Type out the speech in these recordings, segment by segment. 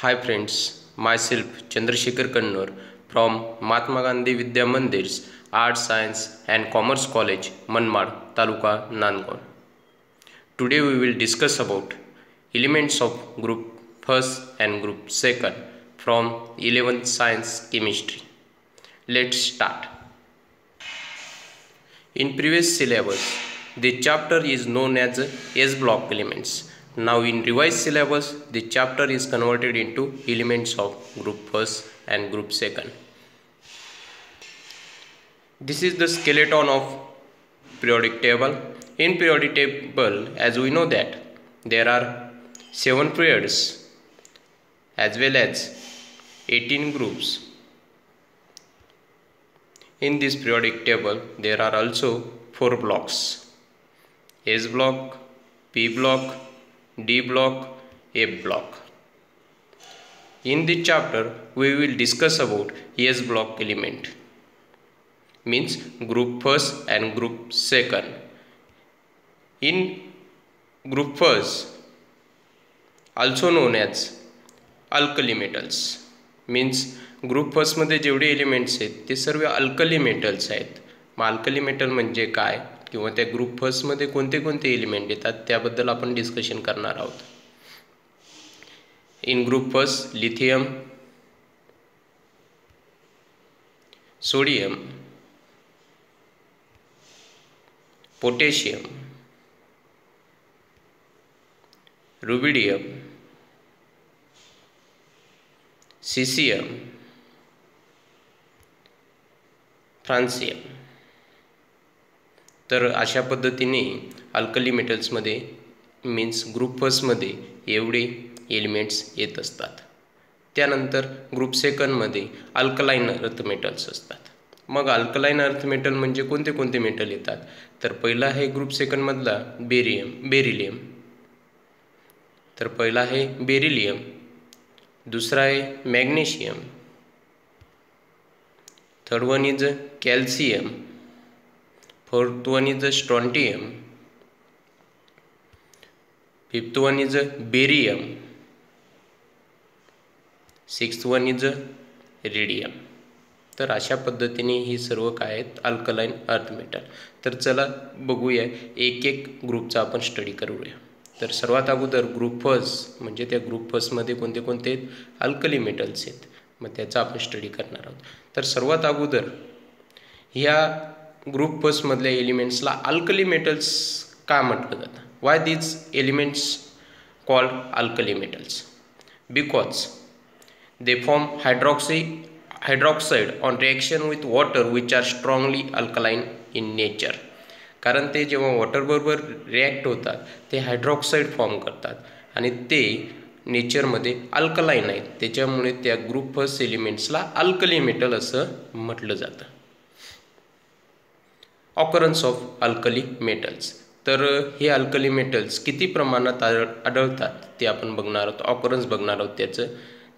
Hi friends, myself Chandrasekhar Kannur from Mahatma Gandhi Vidya Mandir's Arts, Science and Commerce College, Manmad, Taluka, Nandgaon. Today we will discuss about elements of group first and group second from 11th Science Chemistry. Let's start. In previous syllabus, the chapter is known as S block elements. Now in revised syllabus, the chapter is converted into elements of group first and group second. This is the skeleton of periodic table. In periodic table, as we know that there are 7 periods as well as 18 groups. In this periodic table, there are also 4 blocks: S block, P block, D block, F block. In this chapter, we will discuss about S block element, means group first and group second. In group first, also known as alkali metals, means group फर्स्टमध्ये जेवढे elements आहेत ते सर्व alkali metals आहेत. मग alkali metal म्हणजे काय किंवा त्या ग्रुप फर्स्टमध्ये कोणते कोणते एलिमेंट येतात त्याबद्दल आपण डिस्कशन करणार आहोत. In group first lithium, sodium, potassium, rubidium, caesium, francium. तर अशा पद्धतीने अल्कली मेटल्समध्ये मीन्स ग्रुप फर्स्टमध्ये एवढे एलिमेंट्स येत असतात. त्यानंतर ग्रुप सेकंडमध्ये अल्कलाइन अर्थ मेटल्स असतात. मग अल्कलाइन अर्थ मेटल म्हणजे कोणते कोणते मेटल येतात, तर पहिला आहे ग्रुप सेकंडमधला बेरिलियम. तर पहिला आहे बेरिलियम, दुसरा आहे magnesium, third one is calcium, fourth one is strontium, fifth one is barium, sixth one is radium. तर अशा पद्धतीने ही सर्व काय आहेत अल्कलाइन अर्थ मेटल. तर चला बघूया एक एक ग्रुपचा आपण स्टडी करूया. तर सर्वात अगोदर ग्रुप फर्स्ट म्हणजे त्या ग्रुप फर्स्टमध्ये कोणते कोणते अल्कली मेटल्स आहेत, मग त्याचा आपण स्टडी करणार आहोत. तर सर्वात अगोदर ह्या ग्रुप फर्स्टमधल्या एलिमेंट्सला अल्कली मेटल्स का म्हटलं जातं? Y these elements called alkali metals? Because they form hydroxide on reaction with water which are strongly alkaline in nature. कारण ते जेव्हा वॉटरबरोबर रिॲक्ट होतात ते हायड्रॉक्साइड फॉर्म करतात आणि ते नेचरमध्ये अल्कलाइन आहेत. त्याच्यामुळे त्या ग्रुप फर्स्ट एलिमेंट्सला अल्कली मेटल असं म्हटलं जातं. Occurrence of alkali metals. तर हे अल्कली मेटल्स किती प्रमाणात आढळतात ते आपण बघणार आहोत, ऑकरन्स बघणार आहोत.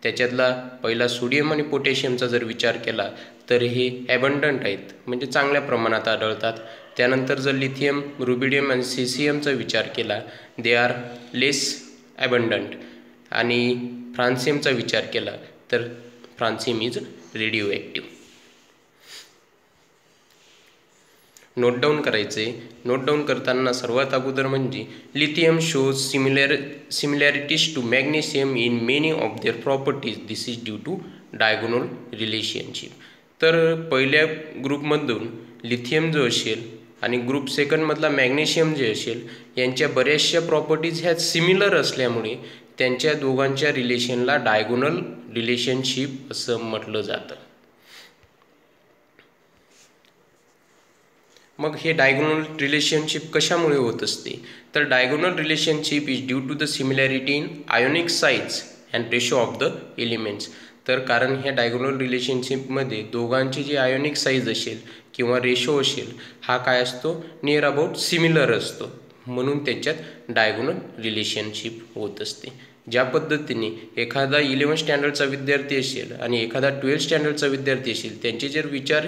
त्याच्यातला पहिला सोडियम आणि पोटॅशियमचा जर विचार केला तर हे ॲबंडंट आहेत, म्हणजे चांगल्या प्रमाणात आढळतात. त्यानंतर जर लिथियम, रुबिडियम आणि सीसियमचा विचार केला दे आर लेस ॲबंडंट. आणि फ्रान्सियमचा विचार केला तर francium is radioactive. Note down करायचे. नोट डाऊन करताना सर्वात अगोदर म्हणजे lithium shows similarities to magnesium in many of their properties. This is due to diagonal relationship. तर पहिल्या ग्रुपमधून लिथियम जो असेल आणि ग्रुप सेकंडमधला मॅग्नेशियम जे असेल यांच्या बऱ्याचशा प्रॉपर्टीज ह्या सिमिलर असल्यामुळे त्यांच्या दोघांच्या रिलेशनला डायगोनल रिलेशनशिप असं म्हटलं जातं. मग हे डायगोनल रिलेशनशिप कशामुळे होत असते, तर diagonal relationship is due to the similarity in ionic size and ratio of the elements. तर कारण ह्या डायगोनल रिलेशनशिपमध्ये दोघांची जी आयोनिक साईज असेल किंवा रेशो असेल हा काय असतो, नियर अबाउट सिमिलर असतो, म्हणून त्याच्यात डायगोनल रिलेशनशिप होत असते. ज्या पद्धतीने एखादा 11th स्टँडर्डचा विद्यार्थी असेल आणि एखादा 12th स्टँडर्डचा विद्यार्थी असेल त्यांचे जर विचार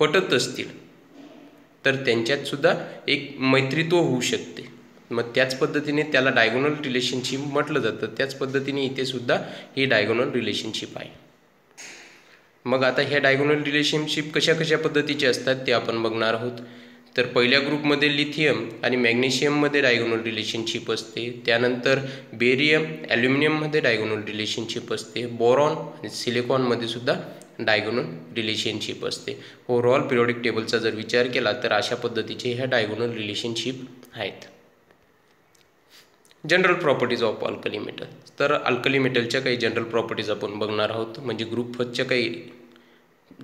पटत असतील तर त्यांच्यात सुद्धा एक मैत्रीत्व होऊ शकते. मग त्याच पद्धतीने त्याला डायगोनल रिलेशनशिप म्हटलं जातं. त्याच पद्धतीने इथे सुद्धा ही डायगोनल रिलेशनशिप आहे. मग आता ह्या डायगोनल रिलेशनशिप कशा कशा पद्धतीचे असतात ते आपण बघणार आहोत. तर पहिल्या ग्रुपमध्ये लिथियम आणि मॅग्नेशियममध्ये डायगोनल रिलेशनशिप असते. त्यानंतर बेरियम ॲल्युमिनियममध्ये डायगोनल रिलेशनशिप असते. बोरॉन आणि सिलिकॉनमध्ये सुद्धा डायगोनल रिलेशनशिप असते. ओव्हरऑल पिरियॉडिक टेबलचा जर विचार केला तर अशा पद्धतीचे ह्या डायगोनल रिलेशनशिप आहेत. General properties of alkali metal. तर अल्कली मेटलच्या काही जनरल प्रॉपर्टीज आपण बघणार आहोत. म्हणजे ग्रुप फर्स्टच्या काही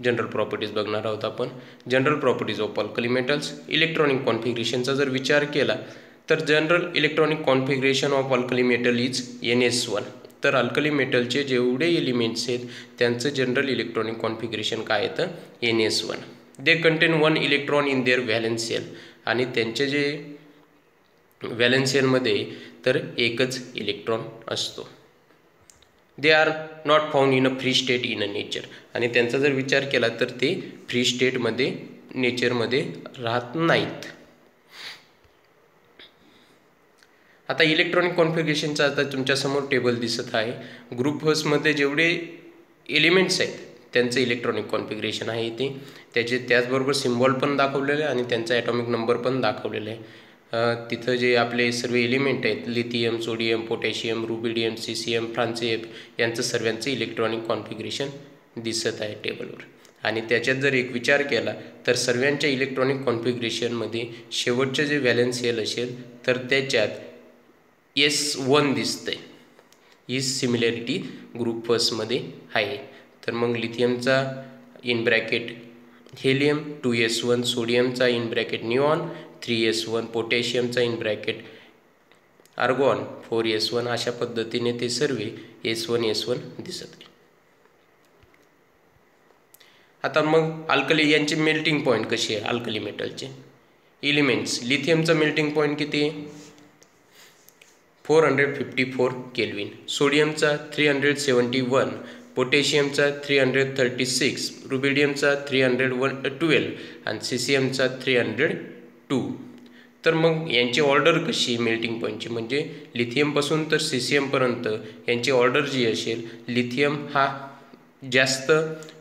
जनरल प्रॉपर्टीज बघणार आहोत आपण. General properties of alkali metals. Electronic कॉन्फिगरेशनचा जर विचार केला तर general electronic configuration of alkali metal is NS1. तर अल्कली मेटलचे जेवढे एलिमेंट्स आहेत त्यांचं जनरल इलेक्ट्रॉनिक कॉन्फिगरेशन काय येतं NS1. They contain 1 electron in their valence shell. आणि त्यांचे जे व्हॅलेन्स शेलमध्ये तर एकच इलेक्ट्रॉन असतो. They are not found in a free state in a nature. आणि त्यांचा जर विचार केला तर ते फ्री स्टेटमध्ये नेचरमध्ये राहत नाहीत. आता इलेक्ट्रॉनिक कॉन्फिगरेशनचा आता तुमच्यासमोर टेबल दिसत आहे. ग्रुप फर्स्टमध्ये जेवढे एलिमेंट्स आहेत त्यांचं इलेक्ट्रॉनिक कॉन्फिगरेशन आहे इथे. त्याचे त्याचबरोबर सिम्बॉल पण दाखवलेले आहे आणि त्यांचा ॲटॉमिक नंबर पण दाखवलेला आहे. तिथं जे आपले सर्व एलिमेंट आहेत lithium, sodium, potassium, rubidium, caesium, francium यांचं सर्वांचं इलेक्ट्रॉनिक कॉन्फिगरेशन दिसत आहे टेबलवर. आणि त्याच्यात जर एक विचार केला तर सर्वांच्या इलेक्ट्रॉनिक कॉन्फिगरेशनमध्ये शेवटचं जे व्हॅलेन्स शेल असेल तर त्याच्यात S1 दिसतंय. ही सिमिलॅरिटी ग्रुप फर्स्टमध्ये आहे. तर मग लिथियमचा इन ब्रॅकेट हेलियम 2S1, सोडियमचा इन ब्रॅकेट निऑन 3S1, पोटॅशियमचा इन ब्रॅकेट आर्गॉन 4S1. अशा पद्धतीने ते सर्व S1 दिसत आहे. आता मग अल्कली यांचे मेल्टिंग पॉईंट कशी आहे अल्कली मेटलचे एलिमेंट्स. लिथियमचा मेल्टिंग पॉईंट किती आहे 454 केल्विन. सोडियमचा 371, पोटॅशियमचा 336, रुबिडियमचा 312 आणि सीसियमचा 302. तर मग यांची ऑर्डर कशी मेल्टिंग पॉईंटची म्हणजे लिथियमपासून तर सीसियमपर्यंत यांची ऑर्डर जी असेल लिथियम हा जास्त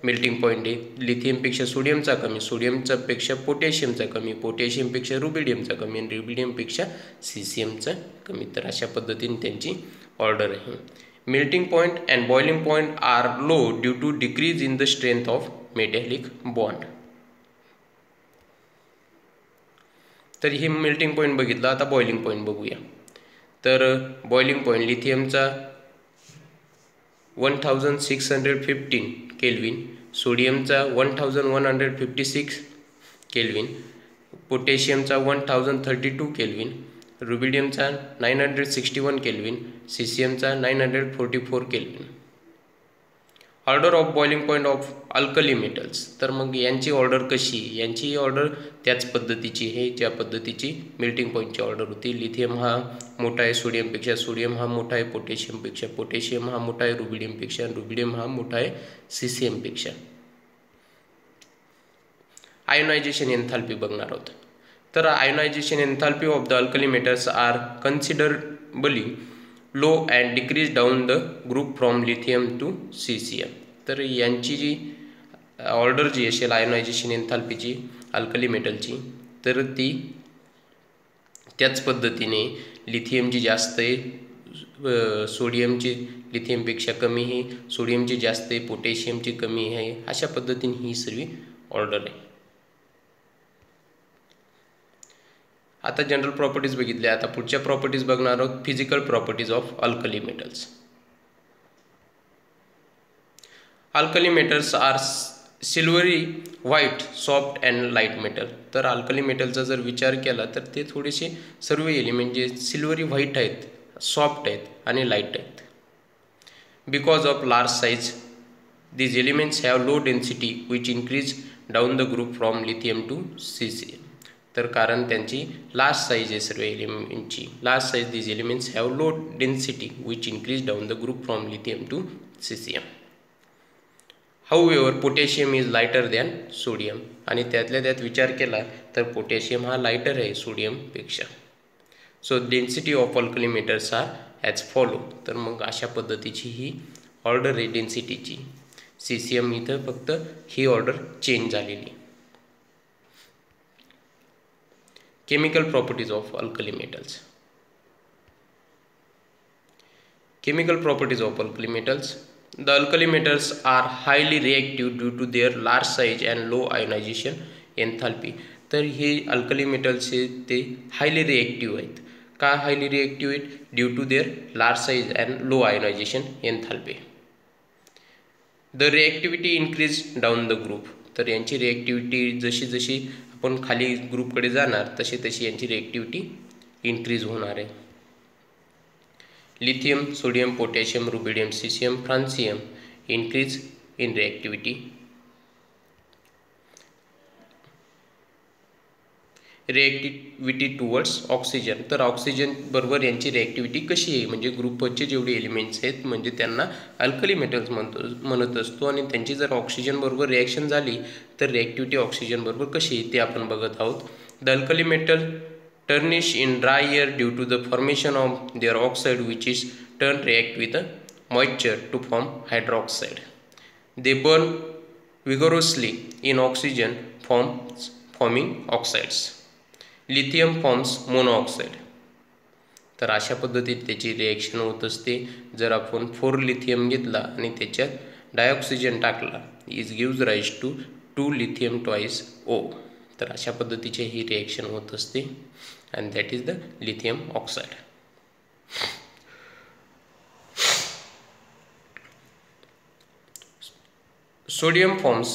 मेल्टिंग पॉईंट आहे. लिथियमपेक्षा सोडियमचा कमी, सोडियमचा पेक्षा पोटॅशियमचा कमी, पोटॅशियमपेक्षा रुबिडियमचा कमी आणि रुबिडियमपेक्षा सीसियमचा कमी. तर अशा पद्धतीने त्यांची ऑर्डर आहे. Melting point and boiling point are low due to decrease in the strength of metallic bond. तर हे मेल्टिंग पॉईंट बघितलं. आता बॉइलिंग पॉईंट बघूया. तर बॉइलिंग पॉईंट लिथियमचा 1615 केल्विन, सोडियमचा 1156 केल्विन, पोटॅशियमचा 1032 केल्विन, रुबिडियमचा 961 केल्विन, सीसियमचा 944 kelvin. Order of boiling point of alkali metals. तर मग यांची ऑर्डर कशी. यांची ऑर्डर त्याच पद्धतीची आहे ज्या पद्धतीची मेल्टिंग पॉईंटची ऑर्डर होती. लिथियम हा मोठा आहे सोडियमपेक्षा, सोडियम हा मोठा आहे पोटॅशियमपेक्षा, पोटॅशियम हा मोठा आहे रुबिडियमपेक्षा, रुबिडियम हा मोठा आहे सीसियमपेक्षा. आयोनायझेशन एन्थाल्पी बघणार आहोत. तर ionisation enthalpy of the alkali metals are considerably low and decrease down the group from lithium to caesium. तर यांची जी ऑर्डर जी असेल आयोनायझेशन एन्थाल्पीची अल्कली मेटलची तर ती त्याच पद्धतीने लिथियमची जास्त आहे, सोडियमची लिथियमपेक्षा कमी आहे, सोडियमची जास्त आहे, पोटॅशियमची कमी आहे. अशा पद्धतीने ही सर्व ऑर्डर आहे. आता जनरल प्रॉपर्टीज बघितल्या. आता पुढच्या प्रॉपर्टीज बघणार आहोत physical properties of alkali metals. Alkali metals are silvery white soft and light metal. तर अल्कली मेटलचा जर विचार केला तर ते थोडेसे सर्व एलिमेंट जे सिल्वरी व्हाईट आहेत, सॉफ्ट आहेत आणि लाईट आहेत. Because of large size these elements have low density which increase down the group from lithium to cesium. तर कारण त्यांची लार्ज साईज आहे सर्व एलिमेंटची. Large size these elements have low density which increase down the group from lithium to cesium. However, potassium is lighter than sodium. आणि त्यातल्या त्यात विचार केला तर पोटॅशियम हा लाईटर आहे सोडियमपेक्षा. So density of alkali metals are as follow. तर मग अशा पद्धतीची ही ऑर्डर आहे डेन्सिटीची. CCM इथं फक्त ही ऑर्डर चेंज झालेली. Chemical properties of alkali metals. Chemical properties of alkali metals. The alkali metals are highly reactive due to their large size and low ionization enthalpy. तर हे अल्कली मेटल्स हे ते highly reactive आहेत. का highly reactive आहेत? Due to their large size and low ionisation enthalpy. The reactivity increase down the group. तर यांची रिएक्टिव्हिटी जशी जशी आपण खाली ग्रुपकडे जाणार तशी तशी यांची रिएक्टिव्हिटी इन्क्रीज होणार आहे. Lithium, sodium, potassium, rubidium, cesium, francium increase in reactivity. Reactivity towards oxygen. तर ऑक्सिजन बरोबर यांची रिएक्टिव्हिटी कशी आहे? म्हणजे ग्रुपचे जेवढे एलिमेंट्स आहेत म्हणजे त्यांना अल्कली मेटल्स म्हणत असतो आणि त्यांची जर ऑक्सिजन बरोबर रिॲक्शन झाली तर रिएक्टिव्हिटी ऑक्सिजन बरोबर कशी आहे ते आपण बघत आहोत. The alkali metal tarnish in dry air due to the formation of their oxide, which is turn react with moisture to form hydroxide. They burn vigorously in oxygen forming oxides. Lithium forms monoxide. तर अशा पद्धतीत त्याची reaction होत असते. जर आपण 4 lithium घेतला आणि त्याच्यात डायऑक्सिजन टाकला is gives rise to 2 lithium twice O. तर अशा पद्धतीचे ही रिॲक्शन होत असते and that is the lithium oxide. Sodium forms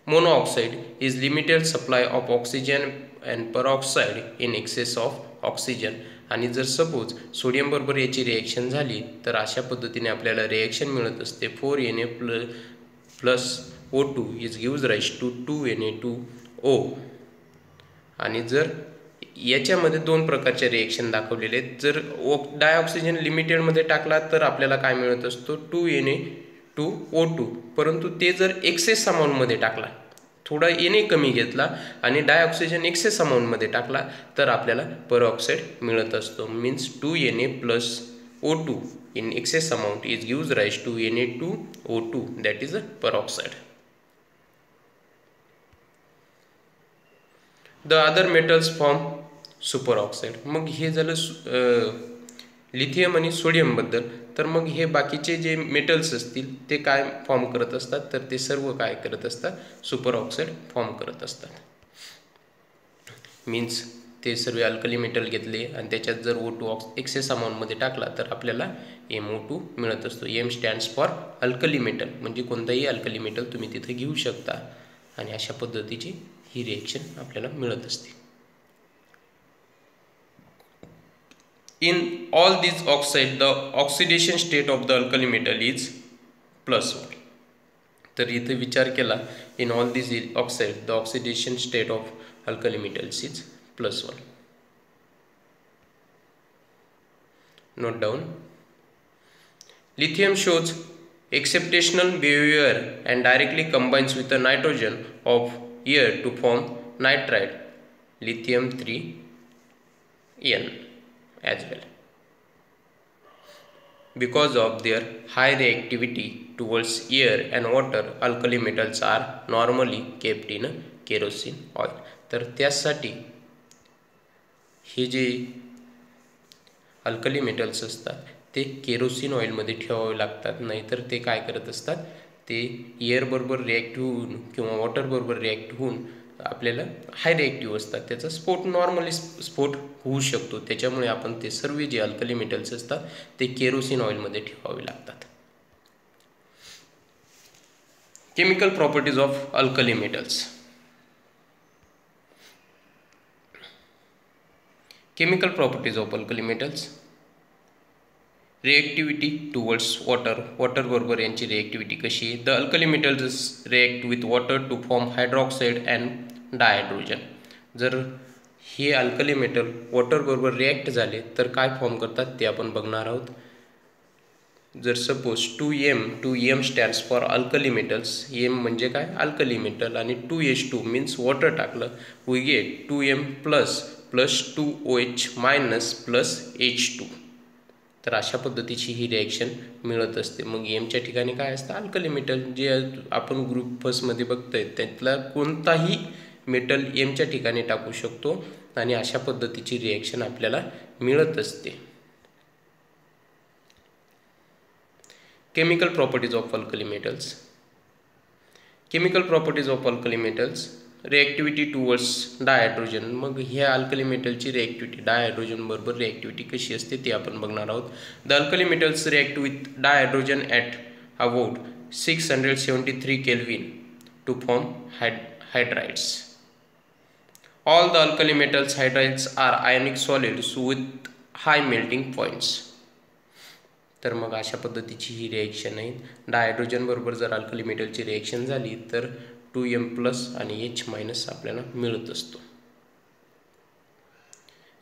monoxide is limited supply of oxygen and peroxide in excess of oxygen. आणि जर सपोज सोडियम बरोबर याची रिॲक्शन झाली तर अशा पद्धतीने आपल्याला रिॲक्शन मिळत असते 4Na plus O2 is gives rise to 2Na2O. आणि जर याच्यामध्ये 2 प्रकारचे रिॲक्शन दाखवलेले आहेत. जर डायऑक्सिजन लिमिटेडमध्ये टाकला तर आपल्याला काय मिळत असतो 2Na2O2. परंतु ते जर एक्सेस अमाऊंटमध्ये टाकला, थोडा Na कमी घेतला आणि डायऑक्सिजन एक्सेस अमाऊंटमध्ये टाकला तर आपल्याला परऑक्साईड मिळत असतो. Means 2Na plus O2 in excess amount is gives rise to Na2O2, that is a peroxide. The other metals form सुपरऑक्साईड. मग हे झालं लिथियम आणि सोडियमबद्दल. तर मग हे बाकीचे जे मेटल्स असतील ते काय फॉर्म करत असतात? तर ते सर्व काय करत असतात? सुपरऑक्साईड फॉर्म करत असतात. मीन्स ते सर्व अल्कली मेटल घेतले आणि त्याच्यात जर O2 एक्सेस अमाऊंटमध्ये टाकला तर आपल्याला MO2 मिळत असतो. M stands for alkali metal. म्हणजे कोणताही अल्कली मेटल तुम्ही तिथे घेऊ शकता आणि अशा पद्धतीची ही रिॲक्शन आपल्याला मिळत असते. In all these oxides, the oxidation state of the alkali metal is +1. तर इथे विचार केला in all these oxides, the oxidation state of alkali metals is +1. Note down. Lithium shows exceptional behavior and directly combines with the nitrogen of air to form nitride lithium 3N. as well. Because of their high reactivity towards air and water, alkali metals are normally kept in kerosene oil. तर त्यासाठी हे जे alkali metals असतात ते kerosene ऑइलमध्ये ठेवावे लागतात. नाहीतर ते काय करत असतात? ते एअर बरोबर रिॲक्ट होऊन किंवा वॉटर बरोबर रिॲक्ट होऊन आपल्याला हाय रिॲक्टिव्ह असतात. त्याचा स्फोट नॉर्मली स्फोट होऊ शकतो. त्याच्यामुळे आपण ते सर्व जे अल्कली मेटल्स असतात ते केरोसिन ऑइलमध्ये ठेवावे लागतात. Chemical properties of alkali metals. Chemical properties of alkali metals. Reactivity towards water. Water बरोबर यांची रिॲक्टिव्हिटी कशी आहे? The alkali metals react with water to form hydroxide and dihydrogen. जर हे अल्कली मेटल वॉटर बरोबर रिॲक्ट झाले तर काय फॉर्म करतात ते आपण बघणार आहोत. जर suppose 2M stands for alkali metals. M म्हणजे काय? Alkali metal. आणि 2H2 मीन्स वॉटर टाकलं we get 2M+ plus 2OH minus plus H2. तर अशा पद्धतीची ही रिॲक्शन मिळत असते. मग एमच्या ठिकाणी काय असतं, अल्कली मेटल. जे आपण ग्रुप फर्स्टमध्ये बघतोय त्यातला कोणताही मेटल एमच्या ठिकाणी टाकू शकतो आणि अशा पद्धतीची रिॲक्शन आपल्याला मिळत असते. Chemical properties of alkali metals. Chemical properties of alkali metals. Reactivity towards dihydrogen. मग ह्या अल्कली मेटलची रिॲक्टिव्हिटी डायहायड्रोजन बरोबर रिॲक्टिव्हिटी कशी असते ते आपण बघणार आहोत. The alkali metals react with dihydrogen at about 673 kelvin to form hydrides. All the alkali metals hydrides are ionic solids with high melting points. तर मग अशा पद्धतीची ही रिॲक्शन आहे. डायहायड्रोजन बरोबर जर अल्कली मेटलची रिॲक्शन झाली तर 2M+ आणि H- आपल्याला मिळत असतो.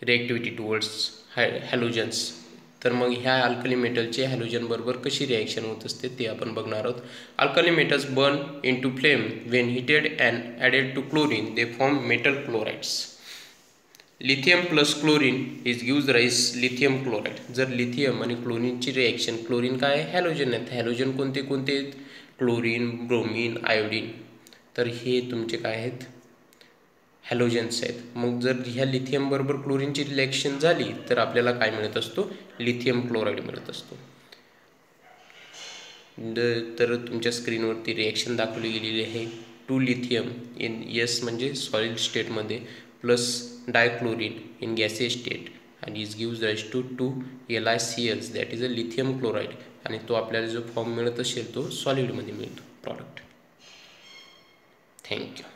रिॲक्टिव्हिटी टुवर्ड्स हॅलोजन्स. तर मग ह्या अल्कली मेटलची हॅलोजन बरोबर कशी रिॲक्शन होत असते ते आपण बघणार आहोत. Alkali metals burn into flame when heated and added to chlorine they form metal chlorides. Lithium plus chlorine is gives rise lithium chloride. जर लिथियम आणि क्लोरीनची रिॲक्शन, क्लोरीन काय आहे, हॅलोजन आहेत. हॅलोजन कोणते कोणते आहेत, क्लोरीन, ब्रोमीन, आयोडीन. तर हे तुमचे काय आहेत, हॅलोजन्स आहेत. मग जर ह्या लिथियम बरोबर क्लोरीनची रिॲक्शन झाली तर आपल्याला काय मिळत असतो, लिथियम क्लोराईड मिळत असतो. तर तुमच्या स्क्रीनवरती रिॲक्शन दाखवली गेलेली आहे. 2 लिथियम इन एस म्हणजे सॉलिड स्टेटमध्ये plus dichlorine in gaseous state आणि is gives rise to 2 LiCl that is a lithium chloride. आणि तो आपल्याला जो फॉर्म मिळत असेल तो सॉलिडमध्ये मिळतो प्रॉडक्ट. थँक्यू.